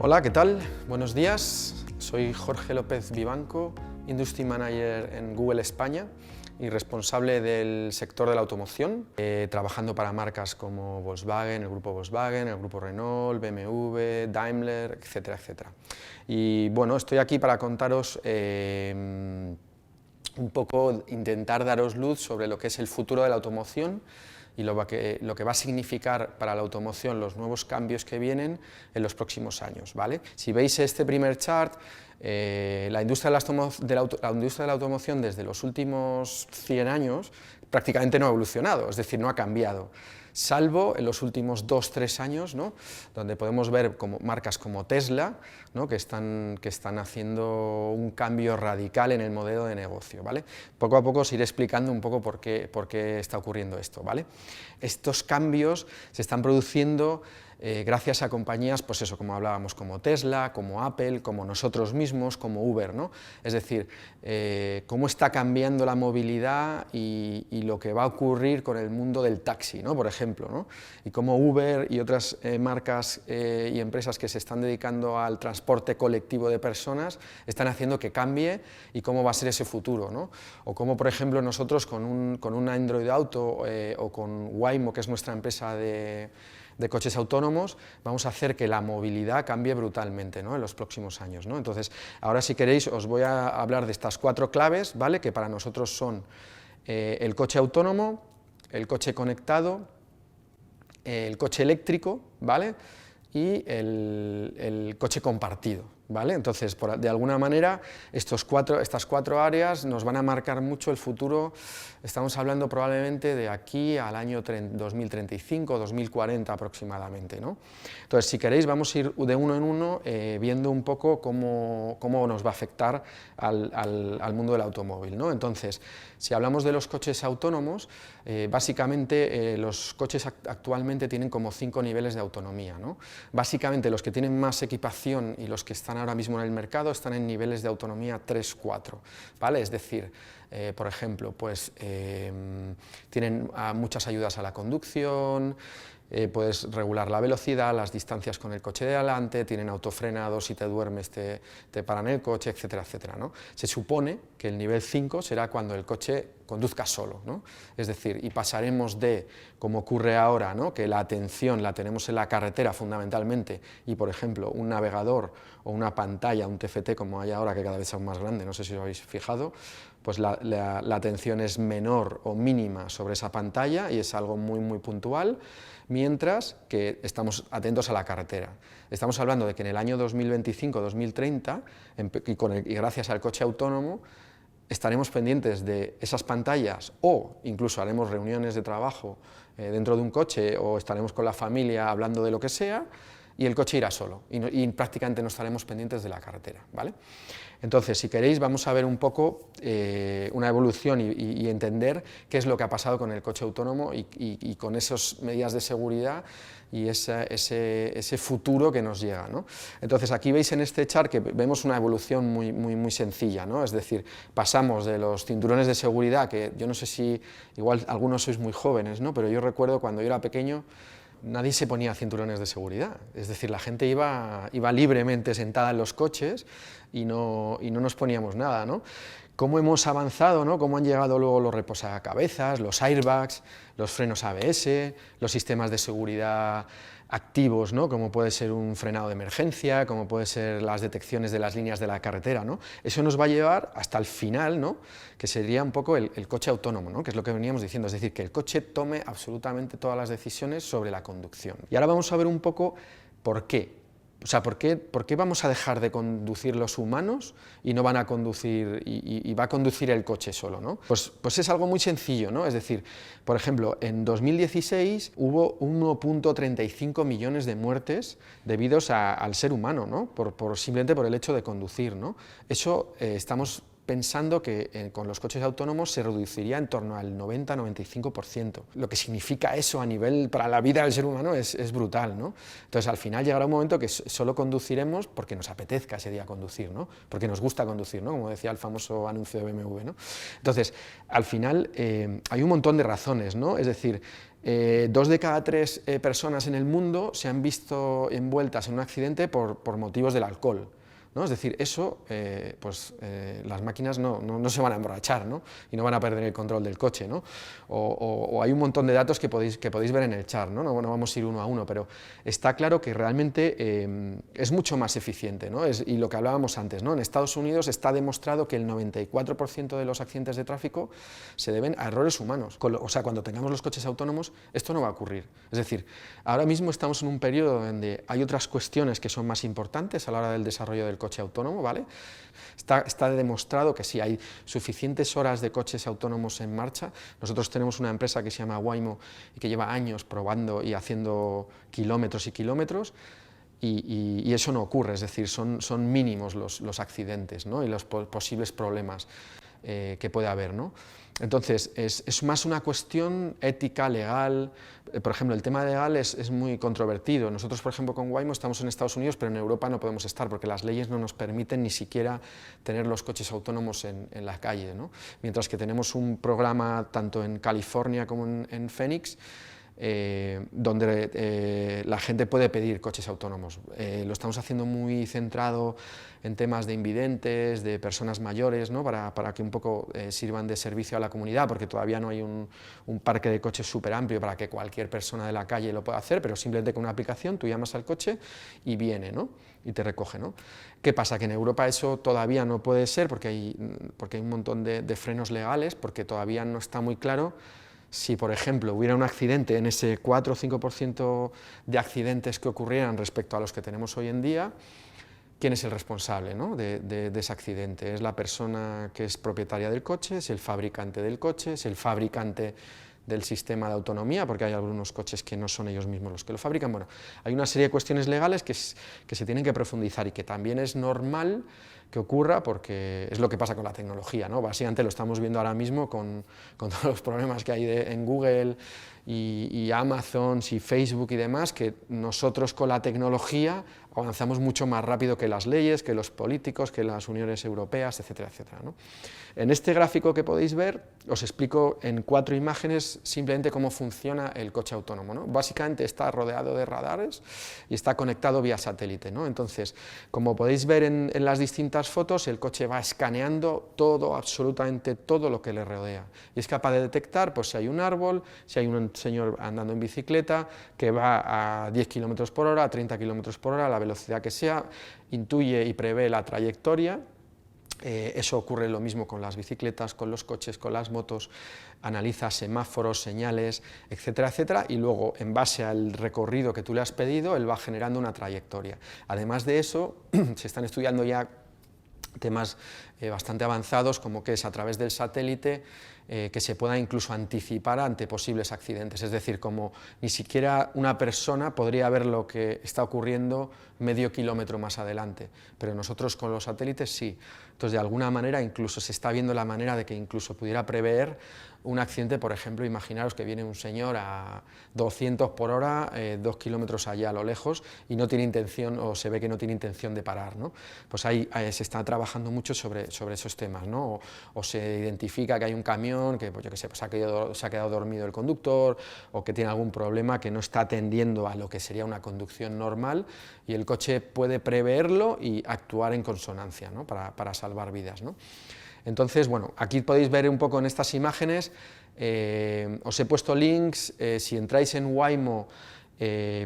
Hola, ¿qué tal? Buenos días. Soy Jorge López Vivanco, Industry Manager en Google España y responsable del sector de la automoción, trabajando para marcas como Volkswagen, el grupo Volkswagen, el grupo Renault, BMW, Daimler, etcétera, etcétera. Y bueno, estoy aquí para contaros un poco, intentar daros luz sobre lo que es el futuro de la automoción y lo que va a significar para la automoción los nuevos cambios que vienen en los próximos años, ¿vale? Si veis este primer chart, la industria de la automoción desde los últimos 100 años prácticamente no ha evolucionado, es decir, no ha cambiado, salvo en los últimos 2-3 años, ¿no?, donde podemos ver marcas como Tesla, ¿no?, que están haciendo un cambio radical en el modelo de negocio, ¿vale? Poco a poco os iré explicando un poco por qué está ocurriendo esto, ¿vale? Estos cambios se están produciendo gracias a compañías, pues eso, como hablábamos, como Tesla, como Apple, como nosotros mismos, como Uber, ¿no? Es decir, cómo está cambiando la movilidad y lo que va a ocurrir con el mundo del taxi, ¿no?, por ejemplo, ¿no? Y cómo Uber y otras marcas y empresas que se están dedicando al transporte colectivo de personas están haciendo que cambie y cómo va a ser ese futuro, ¿no? O cómo, por ejemplo, nosotros con un Android Auto o con Waymo, que es nuestra empresa de coches autónomos, vamos a hacer que la movilidad cambie brutalmente, ¿no?, en los próximos años, ¿no? Entonces, ahora si queréis os voy a hablar de estas 4 claves, ¿vale?, que para nosotros son el coche autónomo, el coche conectado, el coche eléctrico, ¿vale?, y el coche compartido, ¿vale? Entonces, de alguna manera, estas 4 áreas nos van a marcar mucho el futuro. Estamos hablando probablemente de aquí al año 2035, 2040 aproximadamente, ¿no? Entonces, si queréis, vamos a ir de uno en uno viendo un poco cómo nos va a afectar al mundo del automóvil, ¿no? Entonces, si hablamos de los coches autónomos, básicamente los coches actualmente tienen como 5 niveles de autonomía, ¿no? Básicamente los que tienen más equipación y los que están ahora mismo en el mercado están en niveles de autonomía 3-4, ¿vale? Es decir, por ejemplo, pues tienen muchas ayudas a la conducción, puedes regular la velocidad, las distancias con el coche de adelante, tienen autofrenado, si te duermes te paran el coche, etcétera, etcétera, ¿no? Se supone que el nivel 5 será cuando el coche conduzca solo, ¿no? Es decir, y pasaremos de, como ocurre ahora, ¿no?, que la atención la tenemos en la carretera fundamentalmente, y por ejemplo un navegador o una pantalla, un TFT como hay ahora, que cada vez son más grande, no sé si os habéis fijado, pues la atención es menor o mínima sobre esa pantalla y es algo muy, muy puntual, mientras que estamos atentos a la carretera. Estamos hablando de que en el año 2025-2030, y gracias al coche autónomo, estaremos pendientes de esas pantallas o incluso haremos reuniones de trabajo dentro de un coche o estaremos con la familia hablando de lo que sea y el coche irá solo y prácticamente no estaremos pendientes de la carretera, ¿vale? Entonces, si queréis, vamos a ver un poco una evolución y entender qué es lo que ha pasado con el coche autónomo y con esas medidas de seguridad y ese futuro que nos llega, ¿no? Entonces, aquí veis en este chart que vemos una evolución muy, muy, muy sencilla, ¿no? Es decir, pasamos de los cinturones de seguridad, que yo no sé si, igual algunos sois muy jóvenes, ¿no?, pero yo recuerdo cuando yo era pequeño, nadie se ponía cinturones de seguridad, es decir, la gente iba libremente sentada en los coches y no nos poníamos nada, ¿no? Cómo hemos avanzado, ¿no?, cómo han llegado luego los reposacabezas, los airbags, los frenos ABS, los sistemas de seguridad activos, ¿no?, como puede ser un frenado de emergencia, como puede ser las detecciones de las líneas de la carretera, ¿no? Eso nos va a llevar hasta el final, ¿no?, que sería un poco el coche autónomo, ¿no?, que es lo que veníamos diciendo, es decir, que el coche tome absolutamente todas las decisiones sobre la conducción. Y ahora vamos a ver un poco por qué. O sea, ¿por qué vamos a dejar de conducir los humanos y no van a conducir, y va a conducir el coche solo, ¿no? Pues es algo muy sencillo, ¿no? Es decir, por ejemplo, en 2016 hubo 1,35 millones de muertes debidos al ser humano, ¿no?, simplemente por el hecho de conducir, ¿no? Eso estamos pensando que con los coches autónomos se reduciría en torno al 90-95%. Lo que significa eso a nivel para la vida del ser humano es brutal, ¿no? Entonces al final llegará un momento que solo conduciremos porque nos apetezca ese día conducir, ¿no? Porque nos gusta conducir, ¿no? Como decía el famoso anuncio de BMW, ¿no? Entonces al final hay un montón de razones, ¿no? Es decir, 2 de cada 3 personas en el mundo se han visto envueltas en un accidente por motivos del alcohol, ¿no? Es decir, eso, las máquinas no se van a emborrachar, ¿no? Y no van a perder el control del coche, ¿no? O hay un montón de datos que podéis ver en el chat, ¿no? No vamos a ir uno a uno, pero está claro que realmente es mucho más eficiente, ¿no? Y lo que hablábamos antes, ¿no? En Estados Unidos está demostrado que el 94% de los accidentes de tráfico se deben a errores humanos. O sea, cuando tengamos los coches autónomos, esto no va a ocurrir. Es decir, ahora mismo estamos en un periodo donde hay otras cuestiones que son más importantes a la hora del desarrollo del coche autónomo, ¿vale? Está demostrado que si hay suficientes horas de coches autónomos en marcha. Nosotros tenemos una empresa que se llama Waymo y que lleva años probando y haciendo kilómetros y kilómetros, y eso no ocurre, es decir, son mínimos los accidentes, ¿no? Y los posibles problemas que puede haber, ¿no? Entonces, es más una cuestión ética, legal. Por ejemplo, el tema legal es muy controvertido. Nosotros, por ejemplo, con Waymo estamos en Estados Unidos, pero en Europa no podemos estar porque las leyes no nos permiten ni siquiera tener los coches autónomos en la calle, ¿no? Mientras que tenemos un programa tanto en California como en Phoenix, donde la gente puede pedir coches autónomos. Lo estamos haciendo muy centrado en temas de invidentes, de personas mayores, ¿no? para que un poco sirvan de servicio a la comunidad, porque todavía no hay un parque de coches súper amplio para que cualquier persona de la calle lo pueda hacer, pero simplemente con una aplicación tú llamas al coche y viene, ¿no? Y te recoge, ¿no? ¿Qué pasa? Que en Europa eso todavía no puede ser porque hay un montón de frenos legales, porque todavía no está muy claro si, por ejemplo, hubiera un accidente en ese 4 o 5% de accidentes que ocurrieran respecto a los que tenemos hoy en día, ¿quién es el responsable, ¿no? de ese accidente? ¿Es la persona que es propietaria del coche? ¿Es el fabricante del coche? ¿Es el fabricante del sistema de autonomía? Porque hay algunos coches que no son ellos mismos los que lo fabrican. Bueno, hay una serie de cuestiones legales que se tienen que profundizar y que también es normal que ocurra porque es lo que pasa con la tecnología, ¿no? Básicamente lo estamos viendo ahora mismo con todos los problemas que hay en Google y Amazon y Facebook y demás, que nosotros con la tecnología avanzamos mucho más rápido que las leyes, que los políticos, que las uniones europeas, etcétera, etcétera, ¿no? En este gráfico que podéis ver, os explico en 4 imágenes simplemente cómo funciona el coche autónomo, ¿no? Básicamente está rodeado de radares y está conectado vía satélite, ¿no? Entonces, como podéis ver en las distintas fotos, el coche va escaneando todo, absolutamente todo lo que le rodea, y es capaz de detectar pues, si hay un árbol, si hay un señor andando en bicicleta que va a 10 km por hora, a 30 km por hora, a la velocidad que sea, intuye y prevé la trayectoria. Eso ocurre lo mismo con las bicicletas, con los coches, con las motos, analiza semáforos, señales, etcétera, etcétera, y luego, en base al recorrido que tú le has pedido, él va generando una trayectoria. Además de eso, se están estudiando ya temas bastante avanzados, como que es a través del satélite que se pueda incluso anticipar ante posibles accidentes, es decir, como ni siquiera una persona podría ver lo que está ocurriendo medio kilómetro más adelante, pero nosotros con los satélites sí. Entonces, de alguna manera, incluso se está viendo la manera de que incluso pudiera prever un accidente. Por ejemplo, imaginaros que viene un señor a 200 por hora, 2 kilómetros allá a lo lejos, y no tiene intención, o se ve que no tiene intención de parar, ¿no? Pues ahí se está trabajando mucho sobre esos temas, ¿no? O se identifica que hay un camión que, pues yo qué sé, pues se ha quedado dormido el conductor, o que tiene algún problema que no está atendiendo a lo que sería una conducción normal, y el coche puede preverlo y actuar en consonancia, ¿no? para salvar vidas, ¿no? Entonces, bueno, aquí podéis ver un poco en estas imágenes, os he puesto links, si entráis en Waymo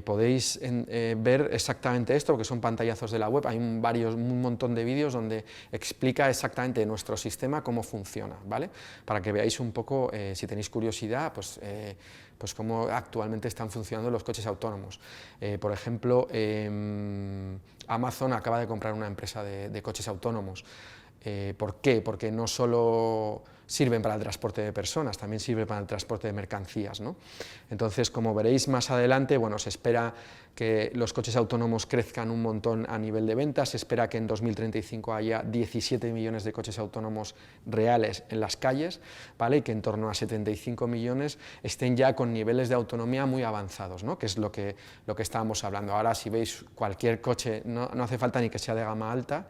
podéis ver exactamente esto, porque son pantallazos de la web, hay un montón de vídeos donde explica exactamente nuestro sistema cómo funciona, ¿vale? Para que veáis un poco, si tenéis curiosidad, pues cómo actualmente están funcionando los coches autónomos. Por ejemplo, Amazon acaba de comprar una empresa de coches autónomos. ¿Por qué? Porque no solo sirven para el transporte de personas, también sirven para el transporte de mercancías, ¿no? Entonces, como veréis más adelante, bueno, se espera que los coches autónomos crezcan un montón a nivel de ventas, se espera que en 2035 haya 17 millones de coches autónomos reales en las calles, ¿vale? Y que en torno a 75 millones estén ya con niveles de autonomía muy avanzados, ¿no? Que es lo que estábamos hablando. Ahora, si veis cualquier coche, no hace falta ni que sea de gama alta,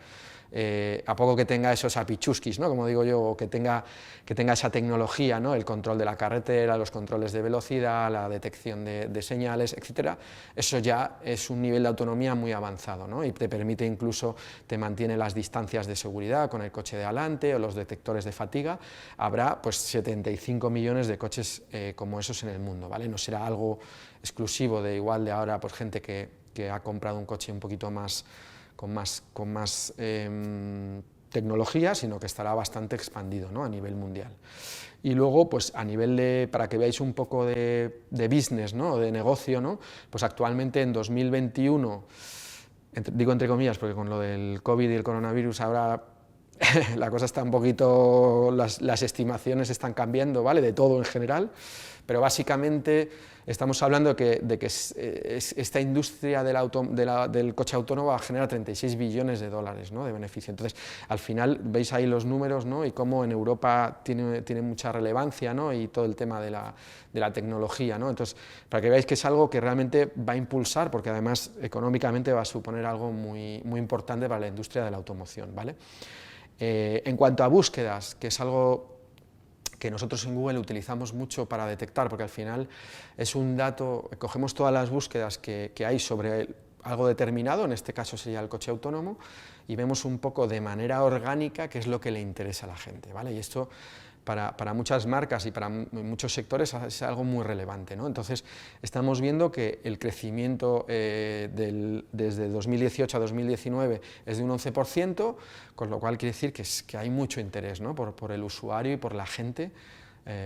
a poco que tenga esos apichuskis, ¿no? Como digo yo, o que tenga esa tecnología, ¿no? El control de la carretera, los controles de velocidad, la detección de señales, etcétera, eso ya es un nivel de autonomía muy avanzado, ¿no? Y te permite incluso, te mantiene las distancias de seguridad con el coche de adelante o los detectores de fatiga. Habrá pues 75 millones de coches como esos en el mundo, ¿vale? No será algo exclusivo de igual de ahora pues gente que ha comprado un coche un poquito más con más tecnología, sino que estará bastante expandido, ¿no? A nivel mundial. Y luego, pues a nivel de, para que veáis un poco de business, ¿no? De negocio, ¿no? Pues actualmente en 2021, digo entre comillas, porque con lo del COVID y el coronavirus ahora la cosa está un poquito, las estimaciones están cambiando, ¿vale? De todo en general, pero básicamente estamos hablando de que esta industria del coche autónomo va a generar 36 billones de dólares, ¿no? De beneficio. Entonces, al final veis ahí los números, ¿no? Y cómo en Europa tiene mucha relevancia, ¿no? Y todo el tema de la tecnología, ¿no? Entonces, para que veáis que es algo que realmente va a impulsar, porque además económicamente va a suponer algo muy, muy importante para la industria de la automoción, ¿vale? En cuanto a búsquedas, que es algo que nosotros en Google utilizamos mucho para detectar, porque al final es un dato, cogemos todas las búsquedas que hay sobre algo determinado, en este caso sería el coche autónomo, y vemos un poco de manera orgánica qué es lo que le interesa a la gente, ¿vale? Y esto para muchas marcas y para muchos sectores es algo muy relevante, ¿no? Entonces, estamos viendo que el crecimiento desde 2018 a 2019 es de un 11%, con lo cual quiere decir que hay mucho interés, ¿no? por el usuario y por la gente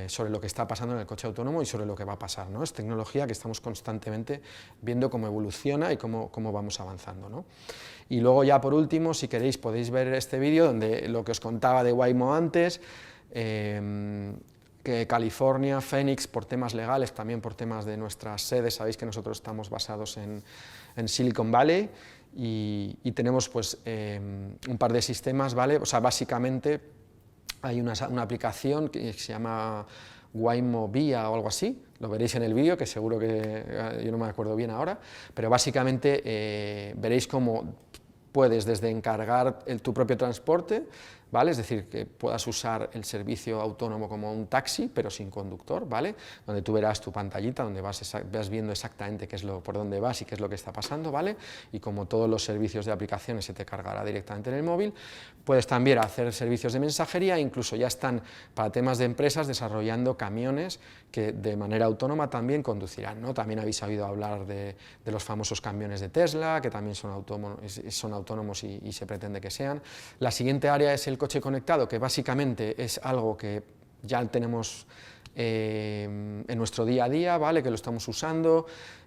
sobre lo que está pasando en el coche autónomo y sobre lo que va a pasar, ¿no? Es tecnología que estamos constantemente viendo cómo evoluciona y cómo vamos avanzando, ¿no? Y luego ya por último, si queréis, podéis ver este vídeo donde lo que os contaba de Waymo antes, que California, Phoenix, por temas legales, también por temas de nuestras sedes, sabéis que nosotros estamos basados en Silicon Valley y tenemos pues un par de sistemas, ¿vale? O sea, básicamente hay una aplicación que se llama Waymo Via o algo así, lo veréis en el vídeo, que seguro que yo no me acuerdo bien ahora, pero básicamente veréis cómo puedes desde encargar tu propio transporte, ¿vale? Es decir, que puedas usar el servicio autónomo como un taxi, pero sin conductor, ¿vale? Donde tú verás tu pantallita, donde vas viendo exactamente por dónde vas y qué es lo que está pasando, ¿vale? Y como todos los servicios de aplicaciones se te cargará directamente en el móvil. Puedes también hacer servicios de mensajería, incluso ya están para temas de empresas desarrollando camiones que de manera autónoma también conducirán, ¿no? También habéis oído hablar de los famosos camiones de Tesla, que también son autónomos y se pretende que sean. La siguiente área es el coche conectado, que básicamente es algo que ya tenemos en nuestro día a día, ¿vale? Que lo estamos usando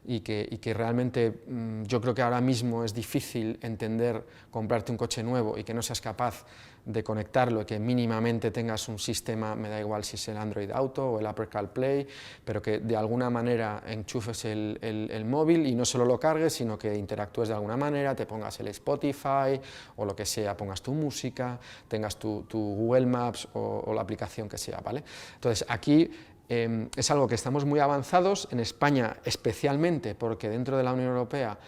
y que realmente yo creo que ahora mismo es difícil entender comprarte un coche nuevo y que no seas capaz de conectarlo y que mínimamente tengas un sistema, me da igual si es el Android Auto o el Apple CarPlay, pero que de alguna manera enchufes el móvil y no solo lo cargues, sino que interactúes de alguna manera, te pongas el Spotify o lo que sea, pongas tu música, tengas tu Google Maps o la aplicación que sea, ¿vale? Entonces aquí es algo que estamos muy avanzados, en España especialmente, porque dentro de la Unión Europea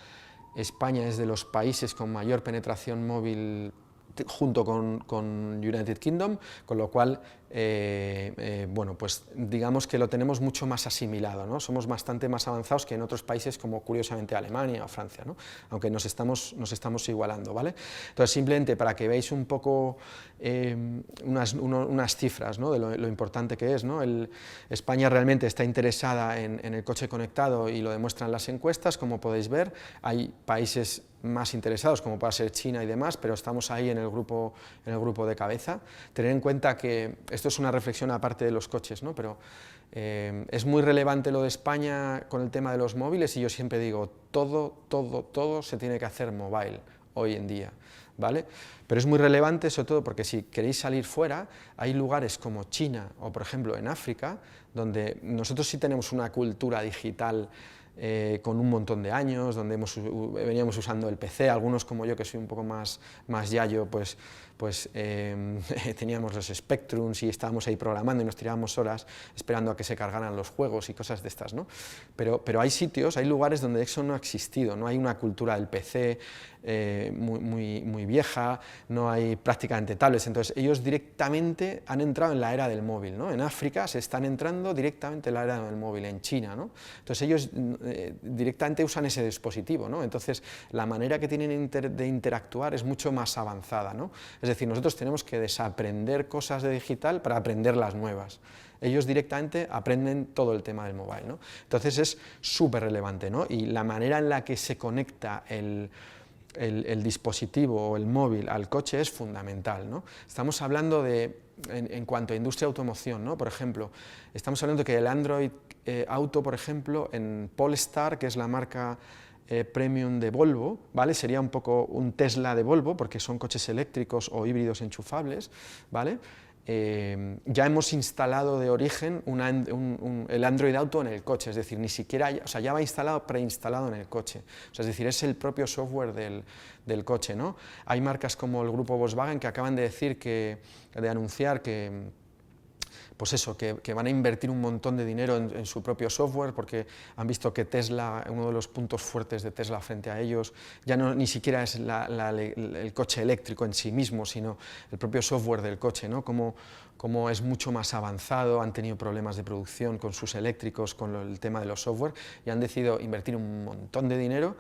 España es de los países con mayor penetración móvil junto con United Kingdom, con lo cual, bueno, pues digamos que lo tenemos mucho más asimilado, ¿no? Somos bastante más avanzados que en otros países como curiosamente Alemania o Francia, ¿no? Aunque nos estamos igualando, ¿vale? Entonces, simplemente para que veáis un poco unas cifras, ¿no? De lo importante que es, ¿no? España realmente está interesada en el coche conectado y lo demuestran las encuestas, como podéis ver. Hay países más interesados, como puede ser China y demás, pero estamos ahí en el grupo de cabeza. Tener en cuenta que esto es una reflexión aparte de los coches, ¿no? Pero es muy relevante lo de España con el tema de los móviles y yo siempre digo, todo se tiene que hacer mobile hoy en día, ¿vale? Pero es muy relevante sobre todo porque si queréis salir fuera, hay lugares como China o por ejemplo en África, donde nosotros sí tenemos una cultura digital con un montón de años, donde veníamos usando el PC, algunos como yo que soy un poco más yayo, pues teníamos los Spectrums y estábamos ahí programando y nos tirábamos horas esperando a que se cargaran los juegos y cosas de estas, ¿no? Pero hay sitios, hay lugares donde eso no ha existido, no hay una cultura del PC muy vieja, no hay prácticamente tablets, entonces ellos directamente han entrado en la era del móvil, ¿no? En África se están entrando directamente en la era del móvil, en China, ¿no? Entonces ellos directamente usan ese dispositivo, ¿no? Entonces la manera que tienen de interactuar es mucho más avanzada, ¿no? Es decir, nosotros tenemos que desaprender cosas de digital para aprender las nuevas. Ellos directamente aprenden todo el tema del mobile, ¿no? Entonces es súper relevante, ¿no? Y la manera en la que se conecta el dispositivo o el móvil al coche es fundamental, ¿no? Estamos hablando de, en cuanto a industria de automoción, ¿no? Por ejemplo, estamos hablando de que el Android Auto, por ejemplo, en Polestar, que es la marca premium de Volvo, ¿vale? Sería un poco un Tesla de Volvo, porque son coches eléctricos o híbridos enchufables, ¿vale? Ya hemos instalado de origen el Android Auto en el coche, es decir, ni siquiera, o sea, ya va preinstalado en el coche, o sea, es decir, es el propio software del coche, ¿no? Hay marcas como el grupo Volkswagen que acaban de decir de anunciar que pues eso, que van a invertir un montón de dinero en su propio software, porque han visto que Tesla, uno de los puntos fuertes de Tesla frente a ellos, ya no ni siquiera es el coche eléctrico en sí mismo, sino el propio software del coche, ¿no? Como es mucho más avanzado, han tenido problemas de producción con sus eléctricos, con el tema de los software, y han decidido invertir un montón de dinero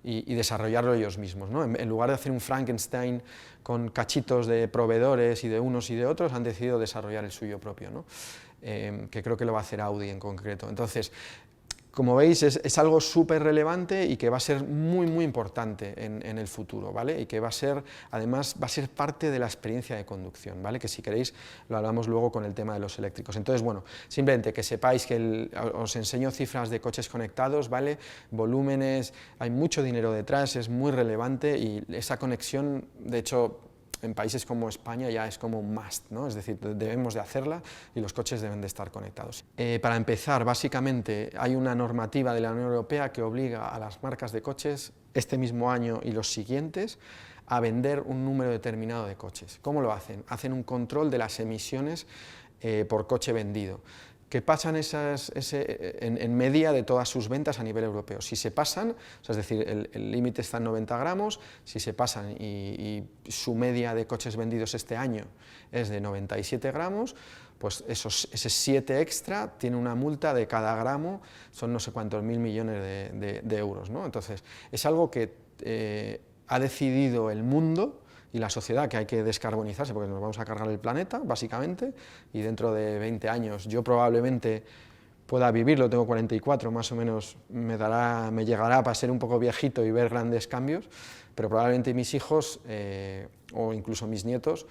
y desarrollarlo ellos mismos, ¿no? En lugar de hacer un Frankenstein con cachitos de proveedores y de unos y de otros, han decidido desarrollar el suyo propio, ¿no? Que creo que lo va a hacer Audi en concreto. Entonces, como veis, es algo súper relevante y que va a ser muy importante en el futuro, ¿vale? Y que además va a ser parte de la experiencia de conducción, ¿vale? Que si queréis lo hablamos luego con el tema de los eléctricos. Entonces, bueno, simplemente que sepáis que os enseño cifras de coches conectados, ¿vale? Volúmenes, hay mucho dinero detrás, es muy relevante y esa conexión, de hecho, en países como España ya es como un must, ¿no? Es decir, debemos de hacerla y los coches deben de estar conectados. Para empezar, básicamente hay una normativa de la Unión Europea que obliga a las marcas de coches este mismo año y los siguientes a vender un número determinado de coches. ¿Cómo lo hacen? Hacen un control de las emisiones por coche vendido, que pasan en media de todas sus ventas a nivel europeo. Si se pasan, o sea, es decir, el límite está en 90 gramos, si se pasan y su media de coches vendidos este año es de 97 gramos, pues ese 7 extra tiene una multa de cada gramo, son no sé cuántos mil millones de euros, ¿no? Entonces, es algo que ha decidido el mundo y la sociedad, que hay que descarbonizarse porque nos vamos a cargar el planeta, básicamente, y dentro de 20 años yo probablemente pueda vivirlo, tengo 44, más o menos me llegará para ser un poco viejito y ver grandes cambios, pero probablemente mis hijos o incluso mis nietos,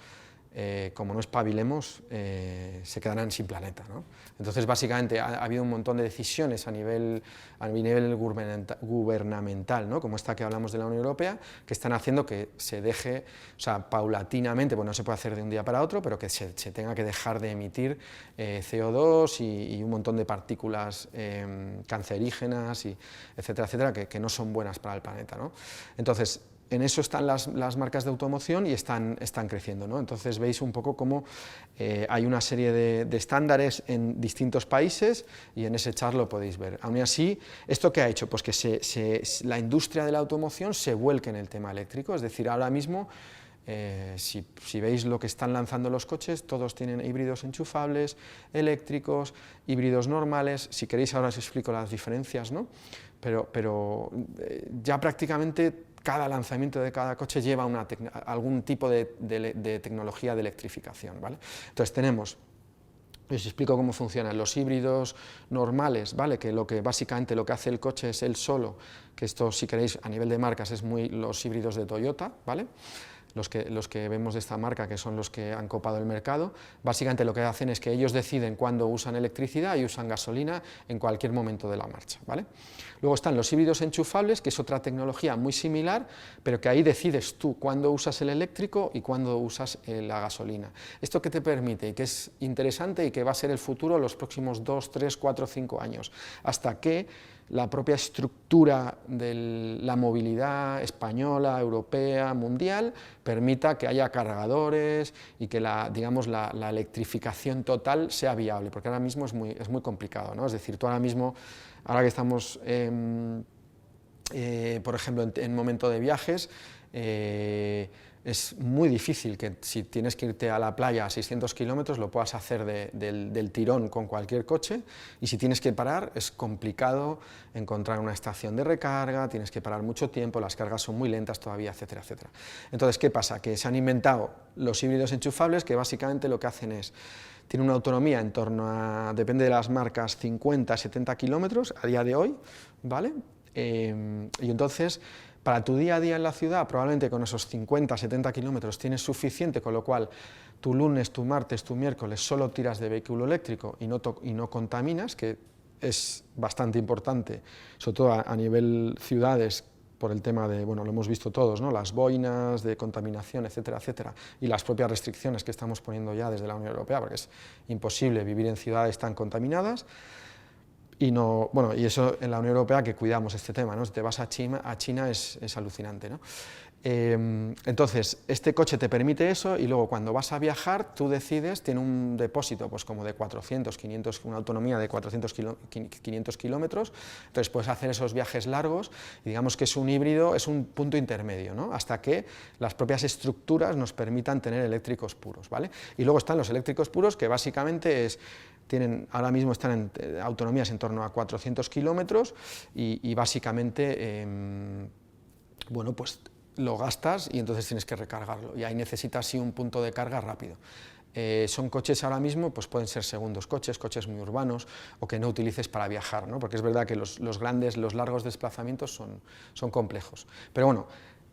como no espabilemos, se quedarán sin planeta, ¿no? Entonces, básicamente, ha habido un montón de decisiones a nivel gubernamental, ¿no? Como esta que hablamos de la Unión Europea, que están haciendo que se deje, o sea, paulatinamente, pues no se puede hacer de un día para otro, pero que se tenga que dejar de emitir CO2 y un montón de partículas cancerígenas, etcétera, que no son buenas para el planeta, ¿no? Entonces, en eso están las marcas de automoción y están creciendo, ¿no? Entonces veis un poco cómo hay una serie de estándares en distintos países y en ese chart lo podéis ver. Aún así, ¿esto qué ha hecho? Pues que la industria de la automoción se vuelque en el tema eléctrico, es decir, ahora mismo si veis lo que están lanzando los coches, todos tienen híbridos enchufables, eléctricos, híbridos normales. Si queréis ahora os explico las diferencias, ¿no? Pero ya prácticamente cada lanzamiento de cada coche lleva algún tipo de tecnología de electrificación, ¿vale? Entonces os explico cómo funcionan los híbridos normales, ¿vale? Que básicamente lo que hace el coche es él solo, que esto si queréis a nivel de marcas es muy los híbridos de Toyota, ¿vale? los que vemos de esta marca, que son los que han copado el mercado, básicamente lo que hacen es que ellos deciden cuándo usan electricidad y usan gasolina en cualquier momento de la marcha, ¿vale? Luego están los híbridos enchufables, que es otra tecnología muy similar, pero que ahí decides tú cuándo usas el eléctrico y cuándo usas la gasolina. ¿Esto qué te permite? Y que es interesante y que va a ser el futuro los próximos 2, 3, 4, 5 años, hasta que la propia estructura de la movilidad española, europea, mundial, permita que haya cargadores y que digamos, la electrificación total sea viable, porque ahora mismo es muy complicado, ¿no? Es decir, tú ahora mismo, ahora que estamos, por ejemplo, en momento de viajes, es muy difícil que si tienes que irte a la playa a 600 kilómetros lo puedas hacer del tirón con cualquier coche, y si tienes que parar es complicado encontrar una estación de recarga, tienes que parar mucho tiempo, las cargas son muy lentas todavía, etcétera, etcétera. Entonces, ¿qué pasa? Que se han inventado los híbridos enchufables, que básicamente lo que hacen es, tienen una autonomía en torno a, depende de las marcas, 50, 70 kilómetros a día de hoy, ¿vale? Y entonces, para tu día a día en la ciudad, probablemente con esos 50, 70 kilómetros tienes suficiente, con lo cual tu lunes, tu martes, tu miércoles solo tiras de vehículo eléctrico y no contaminas, que es bastante importante, sobre todo a nivel ciudades, por el tema de, bueno, lo hemos visto todos, ¿no? Las boinas de contaminación, etcétera, etcétera, y las propias restricciones que estamos poniendo ya desde la Unión Europea, porque es imposible vivir en ciudades tan contaminadas. Y, no, bueno, y eso en la Unión Europea, que cuidamos este tema, ¿no? Si te vas a China es alucinante, ¿no? Entonces, este coche te permite eso, y luego cuando vas a viajar, tú decides, tiene un depósito pues como de 400, 500, una autonomía de 400, 500 kilómetros, entonces puedes hacer esos viajes largos, y digamos que es un híbrido, es un punto intermedio, ¿no? Hasta que las propias estructuras nos permitan tener eléctricos puros, ¿vale? Y luego están los eléctricos puros, que básicamente ahora mismo están en autonomías en torno a 400 kilómetros, y básicamente, bueno, pues lo gastas y entonces tienes que recargarlo, y ahí necesitas sí un punto de carga rápido. Son coches ahora mismo, pues pueden ser segundos coches muy urbanos, o que no utilices para viajar, ¿no? Porque es verdad que los largos desplazamientos son complejos. Pero bueno,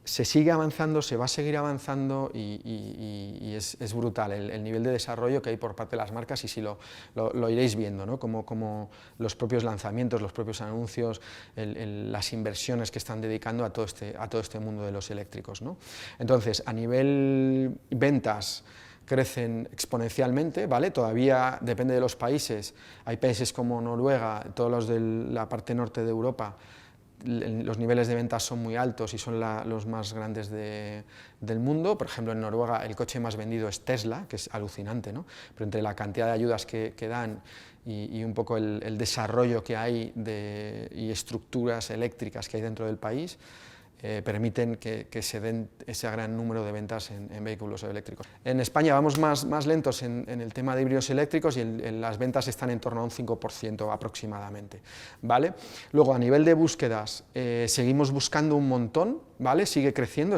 se sigue avanzando, se va a seguir avanzando, y es brutal el nivel de desarrollo que hay por parte de las marcas, y si lo iréis viendo, ¿no? Como los propios lanzamientos, los propios anuncios, las inversiones que están dedicando a todo este mundo de los eléctricos, ¿no? Entonces, a nivel ventas, crecen exponencialmente, ¿vale? Todavía depende de los países, hay países como Noruega, todos los de la parte norte de Europa, los niveles de ventas son muy altos y son los más grandes del mundo. Por ejemplo, en Noruega el coche más vendido es Tesla, que es alucinante, ¿no? Pero entre la cantidad de ayudas que dan y un poco el desarrollo que hay y estructuras eléctricas que hay dentro del país, permiten que se den ese gran número de ventas en vehículos eléctricos. En España vamos más lentos en el tema de híbridos eléctricos, y las ventas están en torno a un 5% aproximadamente, ¿vale? Luego, a nivel de búsquedas, seguimos buscando un montón, ¿vale? Sigue creciendo,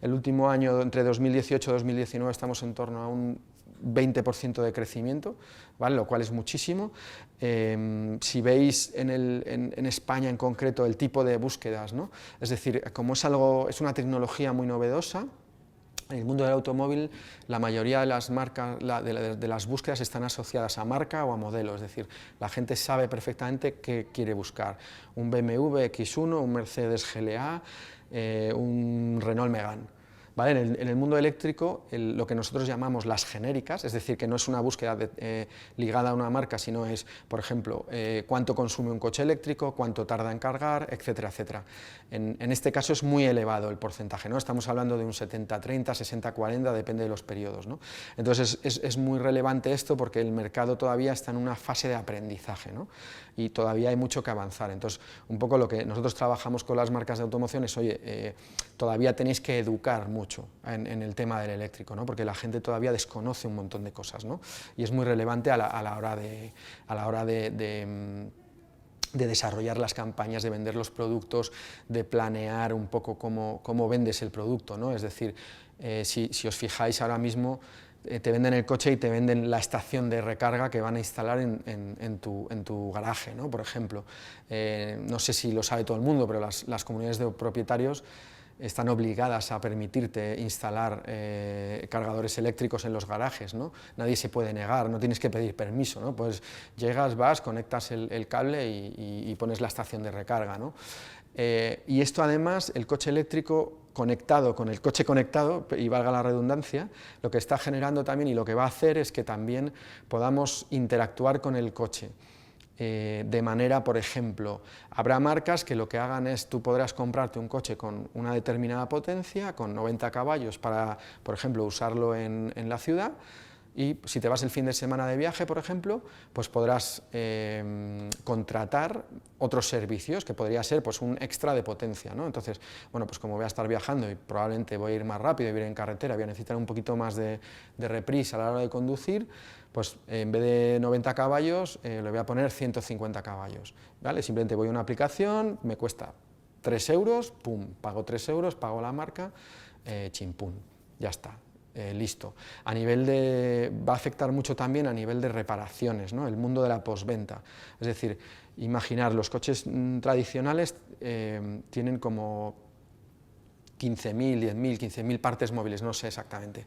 el último año, entre 2018 y 2019, estamos en torno a un 20% de crecimiento, ¿vale? Lo cual es muchísimo. Si veis en España en concreto el tipo de búsquedas, ¿no? Es decir, como es una tecnología muy novedosa, en el mundo del automóvil la mayoría de las marcas, de las búsquedas están asociadas a marca o a modelo, es decir, la gente sabe perfectamente qué quiere buscar: un BMW X1, un Mercedes GLA, un Renault Megane. ¿Vale? En el mundo eléctrico, lo que nosotros llamamos las genéricas, es decir, que no es una búsqueda ligada a una marca, sino es, por ejemplo, cuánto consume un coche eléctrico, cuánto tarda en cargar, etcétera, etcétera. En este caso es muy elevado el porcentaje, ¿no? Estamos hablando de un 70-30, 60-40, depende de los periodos, ¿no? Entonces es muy relevante esto, porque el mercado todavía está en una fase de aprendizaje, ¿no? Y todavía hay mucho que avanzar. Entonces, un poco lo que nosotros trabajamos con las marcas de automoción es, oye, todavía tenéis que educar mucho en el tema del eléctrico, ¿no? Porque la gente todavía desconoce un montón de cosas, ¿no? Y es muy relevante a la hora de desarrollar las campañas, de vender los productos, de planear un poco cómo vendes el producto, ¿no? Es decir, si os fijáis ahora mismo, te venden el coche y te venden la estación de recarga que van a instalar en tu garaje, ¿no? Por ejemplo. No sé si lo sabe todo el mundo, pero las comunidades de propietarios están obligadas a permitirte instalar cargadores eléctricos en los garajes, ¿no? Nadie se puede negar, no tienes que pedir permiso, ¿no? Pues llegas, vas, conectas el cable y pones la estación de recarga, ¿no? Y esto además, el coche eléctrico conectado con el coche conectado, y valga la redundancia, lo que está generando también y lo que va a hacer es que también podamos interactuar con el coche. De manera, por ejemplo, habrá marcas que lo que hagan es, tú podrás comprarte un coche con una determinada potencia, con 90 caballos para, por ejemplo, usarlo en la ciudad, y si te vas el fin de semana de viaje, por ejemplo, pues podrás contratar otros servicios, que podría ser pues, un extra de potencia, ¿no? Entonces, bueno, pues como voy a estar viajando y probablemente voy a ir más rápido, voy a ir en carretera, voy a necesitar un poquito más de reprisa a la hora de conducir, pues en vez de 90 caballos, le voy a poner 150 caballos, ¿vale? Simplemente voy a una aplicación, me cuesta 3 euros, pum, pago 3 euros, pago la marca, chimpún, ya está. Listo. A nivel va a afectar mucho también a nivel de reparaciones, ¿no? El mundo de la postventa. Es decir, imaginar, los coches tradicionales tienen como 15.000, 10.000, 15.000 partes móviles, no sé exactamente.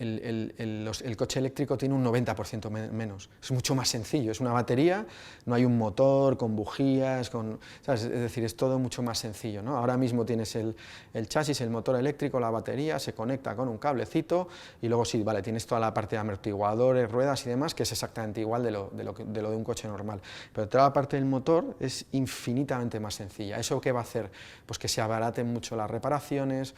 El coche eléctrico tiene un 90% menos, es mucho más sencillo, es una batería, no hay un motor con bujías, ¿sabes? Es decir, es todo mucho más sencillo, ¿no? Ahora mismo tienes el chasis, el motor eléctrico, la batería, se conecta con un cablecito y luego sí, vale, tienes toda la parte de amortiguadores, ruedas y demás, que es exactamente igual de lo de un coche normal, pero toda la parte del motor es infinitamente más sencilla. ¿Eso qué va a hacer? Pues que se abaraten mucho las reparaciones,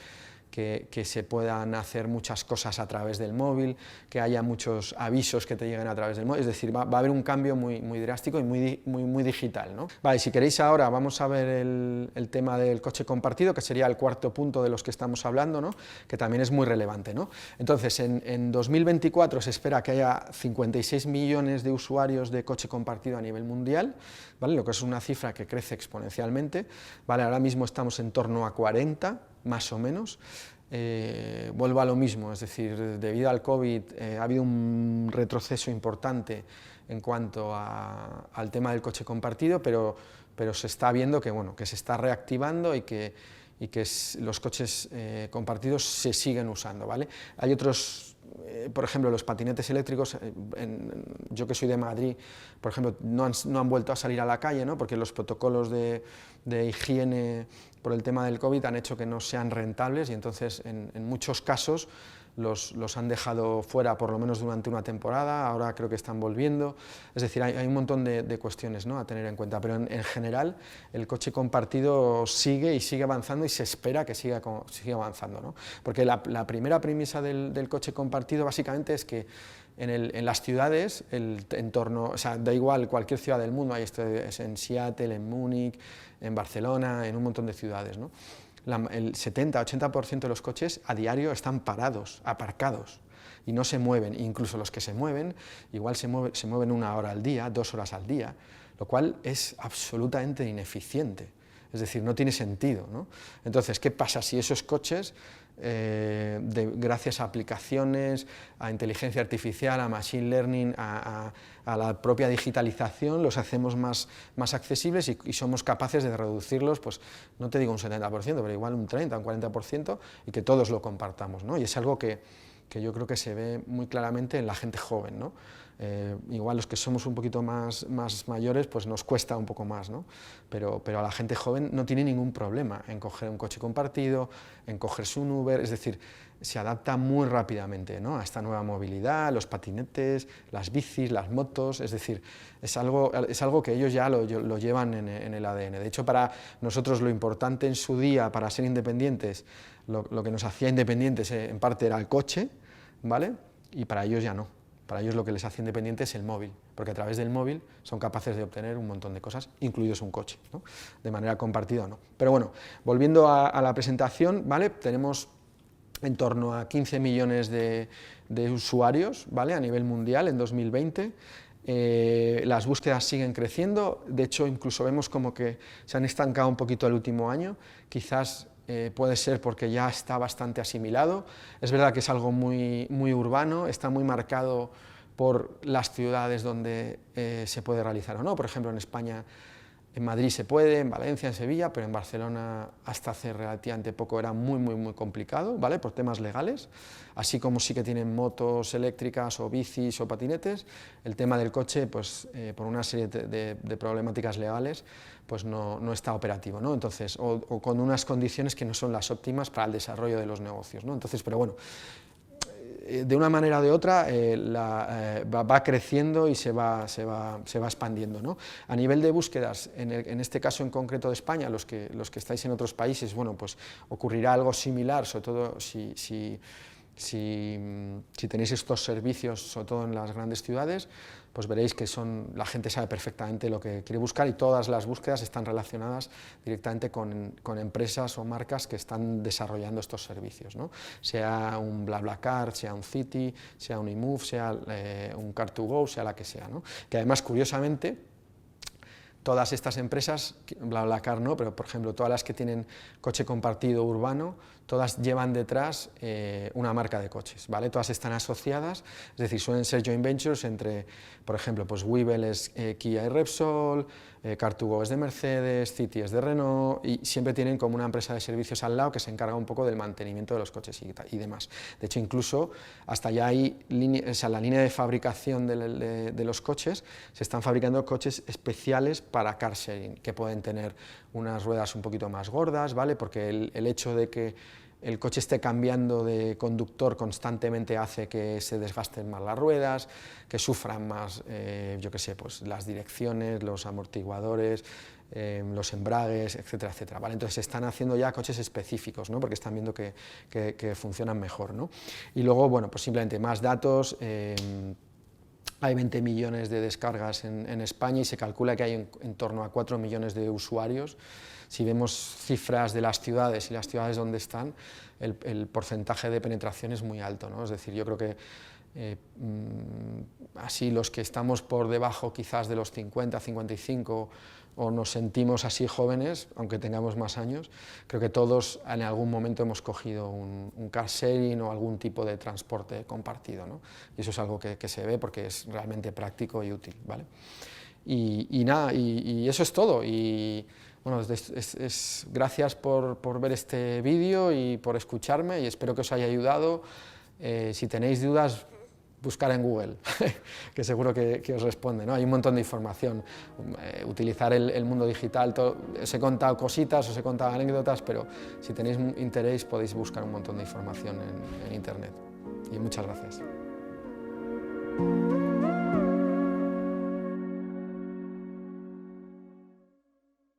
que se puedan hacer muchas cosas a través del móvil, que haya muchos avisos que te lleguen a través del móvil, es decir, va a haber un cambio muy drástico y muy digital, ¿no? Vale, si queréis ahora vamos a ver el tema del coche compartido, que sería el cuarto punto de los que estamos hablando, ¿no? Que también es muy relevante, ¿no? Entonces, en 2024 se espera que haya 56 millones de usuarios de coche compartido a nivel mundial, ¿vale? Lo que es una cifra que crece exponencialmente, ¿vale? Ahora mismo estamos en torno a 40, más o menos. Vuelvo a lo mismo, es decir, debido al COVID ha habido un retroceso importante en cuanto al tema del coche compartido, pero se está viendo que, bueno, que se está reactivando y que los coches compartidos se siguen usando, ¿vale? Hay otros, por ejemplo, los patinetes eléctricos, yo que soy de Madrid, por ejemplo, no han vuelto a salir a la calle, ¿no? Porque los protocolos de higiene por el tema del COVID han hecho que no sean rentables y entonces en muchos casos los han dejado fuera por lo menos durante una temporada, ahora creo que están volviendo, es decir, hay un montón de cuestiones, ¿no?, a tener en cuenta, pero en general el coche compartido sigue avanzando y se espera que siga avanzando, ¿no? Porque la primera premisa del coche compartido básicamente es que en las ciudades, el entorno, o sea, da igual cualquier ciudad del mundo, hay es en Seattle, en Múnich, en Barcelona, en un montón de ciudades, ¿no? El 70-80% de los coches a diario están parados, aparcados, y no se mueven, incluso los que se mueven, igual se mueven 1 hora al día, 2 horas al día, lo cual es absolutamente ineficiente, es decir, no tiene sentido, ¿no? Entonces, ¿qué pasa si esos coches, gracias a aplicaciones, a inteligencia artificial, a machine learning, a la propia digitalización, los hacemos más accesibles y somos capaces de reducirlos, pues no te digo un 70%, pero igual un 30, un 40%, y que todos lo compartamos, ¿no? Y es algo que yo creo que se ve muy claramente en la gente joven, ¿no? Igual los que somos un poquito más mayores, pues nos cuesta un poco más, ¿no? Pero a la gente joven no tiene ningún problema en coger un coche compartido, en cogerse un Uber, es decir, se adapta muy rápidamente, ¿no?, a esta nueva movilidad, los patinetes, las bicis, las motos, es decir, es algo que ellos ya lo llevan en el ADN. De hecho, para nosotros lo importante en su día para ser independientes, lo que nos hacía independientes en parte era el coche, ¿vale? Y para ellos ya no. Para ellos lo que les hace independientes es el móvil, porque a través del móvil son capaces de obtener un montón de cosas, incluidos un coche, ¿no? De manera compartida o no. Pero bueno, volviendo a la presentación, ¿vale? Tenemos en torno a 15 millones de usuarios, ¿vale?, a nivel mundial en 2020. Las búsquedas siguen creciendo, de hecho incluso vemos como que se han estancado un poquito el último año, quizás puede ser porque ya está bastante asimilado, es verdad que es algo muy urbano, está muy marcado por las ciudades donde se puede realizar o no, por ejemplo en España En Madrid se puede, en Valencia, en Sevilla, pero en Barcelona hasta hace relativamente poco era muy complicado, ¿vale? Por temas legales, así como sí que tienen motos eléctricas o bicis o patinetes, el tema del coche, pues por una serie de problemáticas legales, pues no está operativo, ¿no? Entonces, o con unas condiciones que no son las óptimas para el desarrollo de los negocios, ¿no? Entonces, pero bueno, de una manera o de otra va creciendo y se va expandiendo, ¿no? A nivel de búsquedas, en este caso en concreto de España, los que estáis en otros países, bueno, pues ocurrirá algo similar, sobre todo si tenéis estos servicios, sobre todo en las grandes ciudades, pues veréis que la gente sabe perfectamente lo que quiere buscar y todas las búsquedas están relacionadas directamente con empresas o marcas que están desarrollando estos servicios, ¿no? Sea un BlaBlaCar, sea un City, sea un eMove, sea un Car2Go, sea la que sea, ¿no? Que además, curiosamente, todas estas empresas, BlaBlaCar no, pero por ejemplo todas las que tienen coche compartido urbano, todas llevan detrás una marca de coches, ¿vale? Todas están asociadas, es decir, suelen ser joint ventures entre, por ejemplo, pues Webull es Kia y Repsol, Car2Go es de Mercedes, City es de Renault, y siempre tienen como una empresa de servicios al lado que se encarga un poco del mantenimiento de los coches y demás. De hecho, incluso hasta ya hay la línea de fabricación de los coches, se están fabricando coches especiales para car sharing, que pueden tener unas ruedas un poquito más gordas, ¿vale? Porque el hecho de que el coche esté cambiando de conductor constantemente hace que se desgasten más las ruedas, que sufran más, yo qué sé, pues las direcciones, los amortiguadores, los embragues, etcétera, etcétera, ¿vale? Entonces se están haciendo ya coches específicos, ¿no? Porque están viendo que funcionan mejor, ¿no? Y luego, bueno, pues simplemente más datos. Hay 20 millones de descargas en España y se calcula que hay en torno a 4 millones de usuarios. Si vemos cifras de las ciudades y las ciudades donde están, el porcentaje de penetración es muy alto, ¿no? Es decir, yo creo que así los que estamos por debajo quizás de los 50, 55 o nos sentimos así jóvenes, aunque tengamos más años, creo que todos en algún momento hemos cogido un car sharing o algún tipo de transporte compartido, ¿no? Y eso es algo que se ve porque es realmente práctico y útil, ¿vale? Y nada, y eso es todo. Y bueno, gracias por ver este vídeo y por escucharme y espero que os haya ayudado. Si tenéis dudas, buscar en Google, que seguro que os responde, ¿no? Hay un montón de información, utilizar el mundo digital, os he contado cositas, os he contado anécdotas, pero si tenéis interés podéis buscar un montón de información en internet. Y muchas gracias.